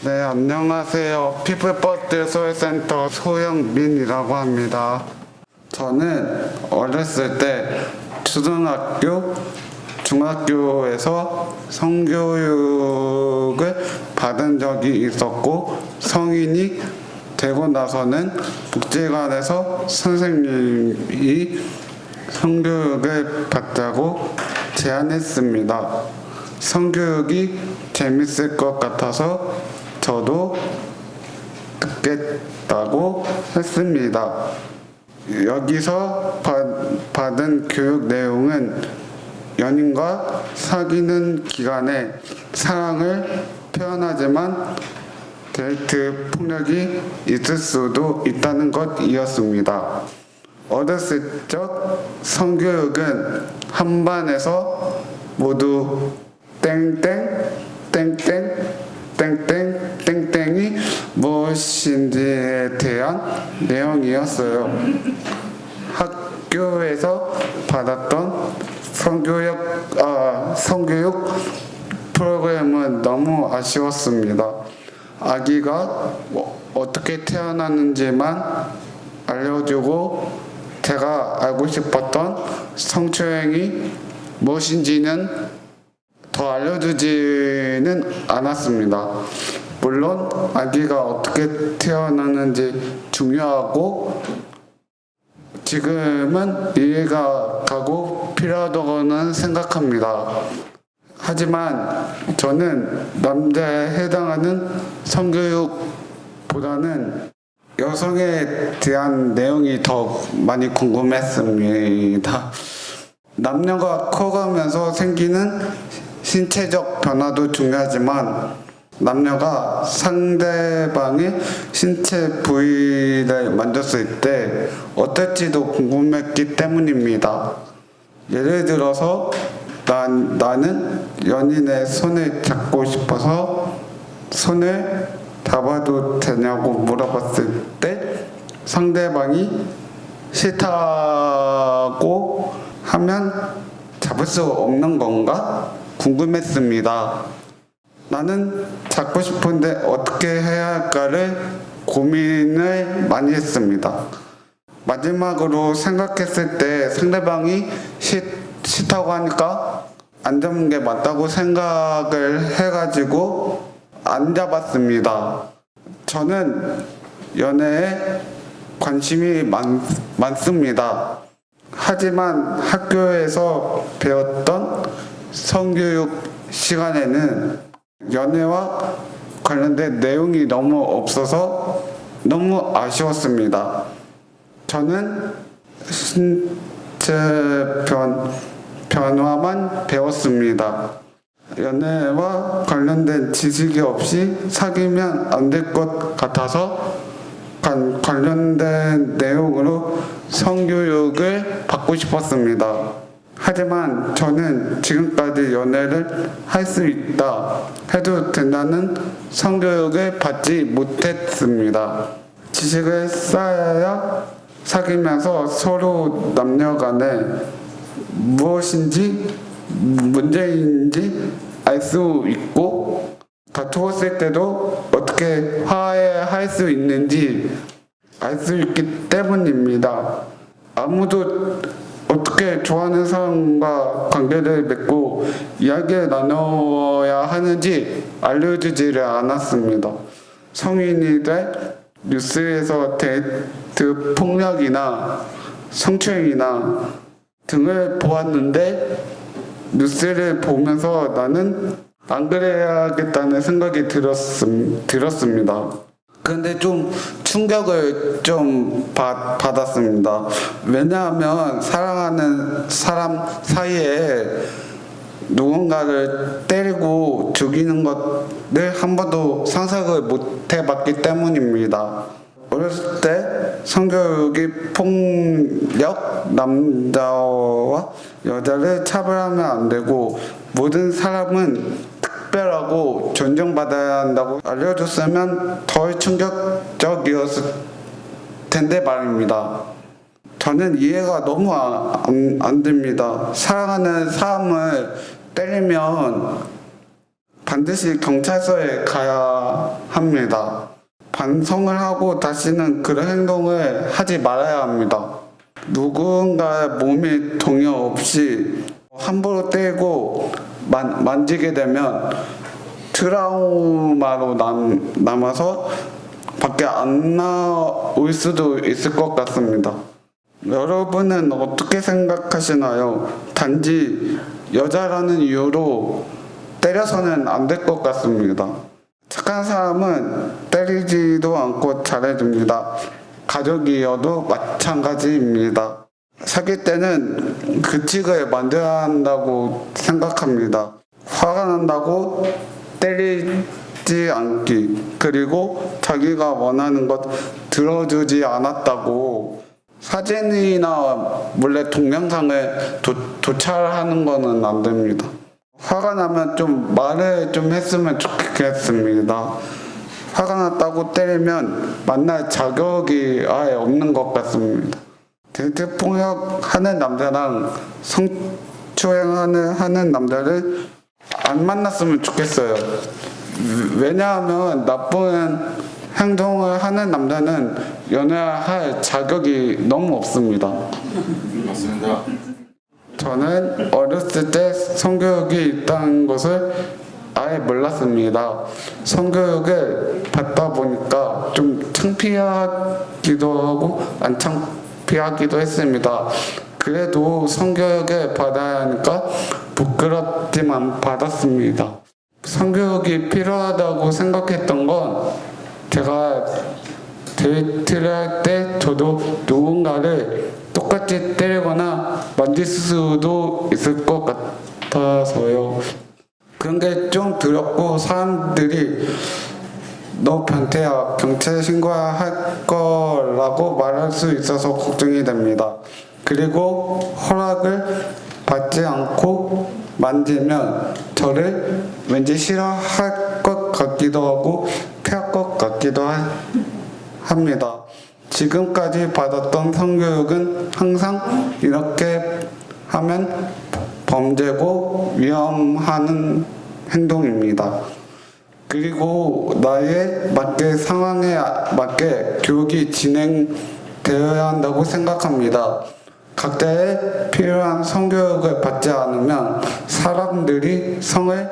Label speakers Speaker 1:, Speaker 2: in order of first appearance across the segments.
Speaker 1: 네, 안녕하세요. 피플버스 소외센터 소영민이라고 합니다. 저는 어렸을 때 초등학교, 중학교에서 성교육을 받은 적이 있었고, 성인이 되고 나서는 복지관에서 선생님이 성교육을 받자고 제안했습니다. 성교육이 재밌을 것 같아서 저도 듣겠다고 했습니다. 여기서 받은 교육 내용은 연인과 사귀는 기간에 사랑을 표현하지만 데이트 폭력이 있을 수도 있다는 것이었습니다. 어렸을 적 성교육은 한 반에서 모두 땡땡 땡땡 땡땡 땡땡이 무엇인지에 대한 내용이었어요. 학교에서 받았던 성교육 프로그램은 너무 아쉬웠습니다. 아기가 어떻게 태어났는지만 알려주고 제가 알고 싶었던 성추행이 무엇인지는 더 알려주지는 않았습니다. 물론 아기가 어떻게 태어나는지 중요하고 지금은 이해가 가고 필요하다고는 생각합니다. 하지만 저는 남자에 해당하는 성교육보다는 여성에 대한 내용이 더 많이 궁금했습니다. 남녀가 커가면서 생기는 신체적 변화도 중요하지만 남녀가 상대방의 신체 부위를 만졌을 때 어떨지도 궁금했기 때문입니다. 예를 들어서 나는 연인의 손을 잡고 싶어서 손을 잡아도 되냐고 물어봤을 때 상대방이 싫다고 하면 잡을 수 없는 건가? 궁금했습니다. 나는 잡고 싶은데 어떻게 해야 할까를 고민을 많이 했습니다. 마지막으로 생각했을 때 상대방이 싫다고 하니까 안 잡는 게 맞다고 생각을 해가지고 안 잡았습니다. 저는 연애에 관심이 많습니다. 하지만 학교에서 배웠던 성교육 시간에는 연애와 관련된 내용이 너무 없어서 너무 아쉬웠습니다. 저는 신체 변화만 배웠습니다. 연애와 관련된 지식이 없이 사귀면 안 될 것 같아서 관련된 내용으로 성교육을 받고 싶었습니다. 하지만 저는 지금까지 연애를 할 수 있다 해도 된다는 성교육을 받지 못했습니다. 지식을 쌓아야 사귀면서 서로 남녀 간에 무엇인지 문제인지 알 수 있고 다투었을 때도 어떻게 화해할 수 있는지 알 수 있기 때문입니다. 아무도 어떻게 좋아하는 사람과 관계를 맺고 이야기를 나눠야 하는지 알려주지를 않았습니다. 성인이 돼 뉴스에서 데이트 폭력이나 성추행이나 등을 보았는데 뉴스를 보면서 나는 안 그래야겠다는 생각이 들었습니다. 근데 좀 충격을 좀 받았습니다. 왜냐하면 사랑하는 사람 사이에 누군가를 때리고 죽이는 것을 한 번도 상상을 못 해봤기 때문입니다. 어렸을 때 성교육이 폭력, 남자와 여자를 차별하면 안 되고 모든 사람은 특별하고 존중받아야 한다고 알려줬으면 덜 충격적이었을 텐데 말입니다. 저는 이해가 너무 안 됩니다. 사랑하는 사람을 때리면 반드시 경찰서에 가야 합니다. 반성을 하고 다시는 그런 행동을 하지 말아야 합니다. 누군가의 몸이 동의 없이 함부로 때리고 만지게 되면 트라우마로 남아서 밖에 안 나올 수도 있을 것 같습니다. 여러분은 어떻게 생각하시나요? 단지 여자라는 이유로 때려서는 안 될 것 같습니다. 착한 사람은 때리지도 않고 잘해줍니다. 가족이어도 마찬가지입니다. 사귈 때는 규칙을 만들어야 한다고 생각합니다. 화가 난다고 때리지 않기, 그리고 자기가 원하는 것 들어주지 않았다고 사진이나 몰래 동영상을 도찰하는 거는 안 됩니다. 화가 나면 좀 말을 좀 했으면 좋겠습니다. 화가 났다고 때리면 만날 자격이 아예 없는 것 같습니다. 대퇴폭력하는 남자랑 성추행하는 남자를 안 만났으면 좋겠어요. 왜냐하면 나쁜 행동을 하는 남자는 연애할 자격이 너무 없습니다.
Speaker 2: 맞습니다.
Speaker 1: 저는 어렸을 때 성교육이 있다는 것을 아예 몰랐습니다. 성교육을 받다 보니까 좀 창피하기도 하고 안 창피하기도 했습니다. 그래도 성교육을 받아야 하니까 부끄럽지만 받았습니다. 성교육이 필요하다고 생각했던 건 제가 데이트를 할 때 저도 누군가를 똑같이 때리거나 만질 수도 있을 것 같아서요. 그런 게 좀 두렵고 사람들이 너 변태야, 경찰에 신고할 거라고 말할 수 있어서 걱정이 됩니다. 그리고 허락을 받지 않고 만지면 저를 왠지 싫어할 것 같기도 하고 피할 것 같기도 합니다. 지금까지 받았던 성교육은 항상 이렇게 하면 범죄고 위험한 행동입니다. 그리고 나의 상황에 맞게 교육이 진행되어야 한다고 생각합니다. 각자의 필요한 성교육을 받지 않으면 사람들이 성을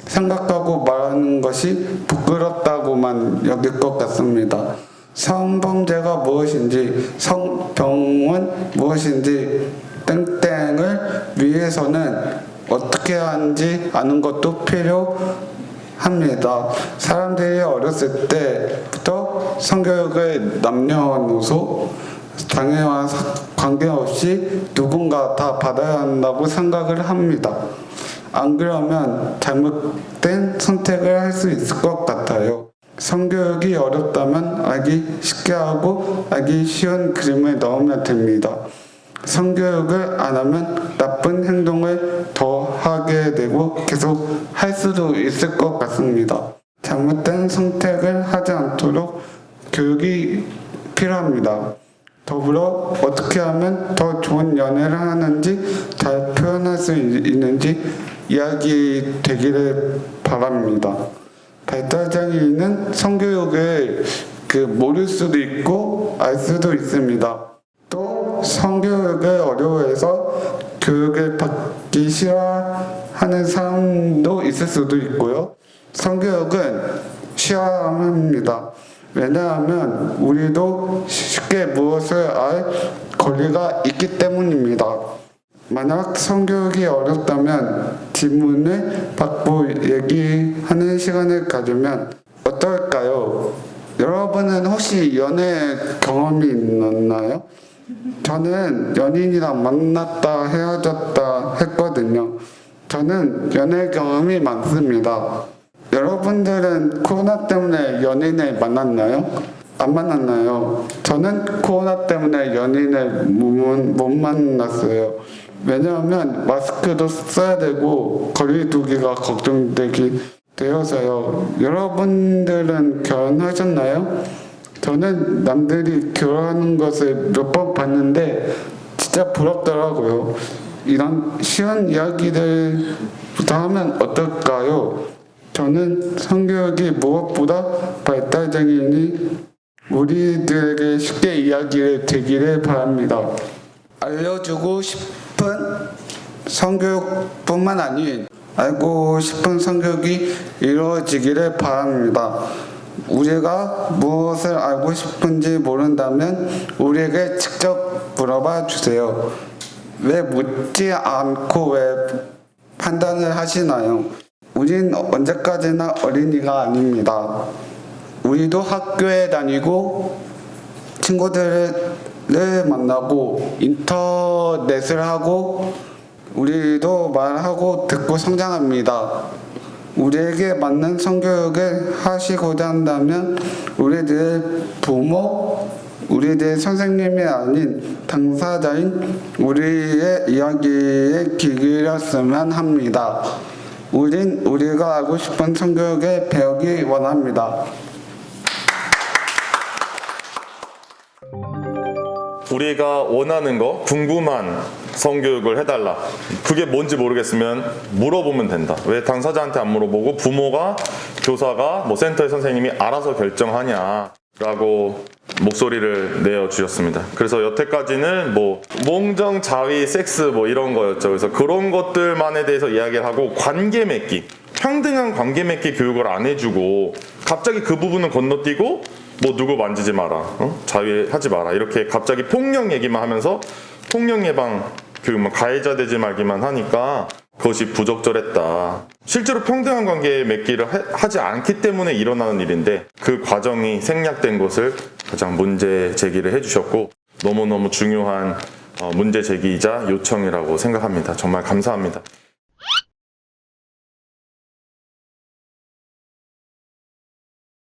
Speaker 1: 생각하고 말하는 것이 부끄럽다고만 여길 것 같습니다. 성범죄가 무엇인지, 성병은 무엇인지 땡땡을 위해서는 어떻게 하는지 아는 것도 필요합니다. 사람들이 어렸을 때부터 성교육을 남녀노소 장애와 관계없이 누군가 다 받아야 한다고 생각을 합니다. 안 그러면 잘못된 선택을 할 수 있을 것 같아요. 성교육이 어렵다면 알기 쉽게 하고 알기 쉬운 그림을 넣으면 됩니다. 성교육을 안 하면 나쁜 행동을 더 하게 되고 계속 할 수도 있을 것 같습니다. 잘못된 선택을 하지 않도록 교육이 필요합니다. 더불어 어떻게 하면 더 좋은 연애를 하는지 잘 표현할 수 있는지 이야기 되기를 바랍니다. 발달장애인은 성교육을 모를 수도 있고 알 수도 있습니다. 또 성교육을 어려워해서 교육을 받기 싫어하는 사람도 있을 수도 있고요. 성교육은 쉬어야 합니다. 왜냐하면 우리도 쉽게 무엇을 알 권리가 있기 때문입니다. 만약 성교육이 어렵다면 질문을 받고 얘기하는 시간을 가지면 어떨까요? 여러분은 혹시 연애 경험이 있나요? 저는 연인이랑 만났다 헤어졌다 했거든요. 저는 연애 경험이 많습니다. 여러분들은 코로나 때문에 연인을 만났나요? 안 만났나요? 저는 코로나 때문에 연인을 못 만났어요. 왜냐하면 마스크도 써야 되고 거리 두기가 걱정되기 되어서요. 여러분들은 결혼하셨나요? 저는 남들이 결혼하는 것을 몇 번 봤는데 진짜 부럽더라고요. 이런 쉬운 이야기들부터 하면 어떨까요? 저는 성교육이 무엇보다 발달적이니 우리들에게 쉽게 이야기를 되기를 바랍니다. 알려주고 싶은 성교육뿐만 아닌 알고 싶은 성교육이 이루어지기를 바랍니다. 우리가 무엇을 알고 싶은지 모른다면 우리에게 직접 물어봐 주세요. 왜 묻지 않고 왜 판단을 하시나요? 우린 언제까지나 어린이가 아닙니다. 우리도 학교에 다니고 친구들을 만나고 인터넷을 하고 우리도 말하고 듣고 성장합니다. 우리에게 맞는 성교육을 하시고자 한다면 우리들의 부모, 우리들의 선생님이 아닌 당사자인 우리의 이야기에 귀 기울였으면 합니다. 우린 우리가 알고 싶은 성교육을 배우기 원합니다.
Speaker 3: 우리가 원하는 거, 궁금한 성교육을 해달라. 그게 뭔지 모르겠으면 물어보면 된다. 왜 당사자한테 안 물어보고 부모가, 교사가, 센터의 선생님이 알아서 결정하냐 라고 목소리를 내어주셨습니다. 그래서 여태까지는 몽정, 자위, 섹스 이런 거였죠. 그래서 그런 것들만에 대해서 이야기를 하고 관계 맺기, 평등한 관계 맺기 교육을 안 해주고 갑자기 그 부분을 건너뛰고 누구 만지지 마라, 자위하지 마라, 이렇게 갑자기 폭력 얘기만 하면서 폭력 예방 교육만 가해자 되지 말기만 하니까 그것이 부적절했다. 실제로 평등한 관계 맺기를 하지 않기 때문에 일어나는 일인데 그 과정이 생략된 것을 가장 문제 제기를 해주셨고 너무너무 중요한 문제 제기이자 요청이라고 생각합니다. 정말 감사합니다.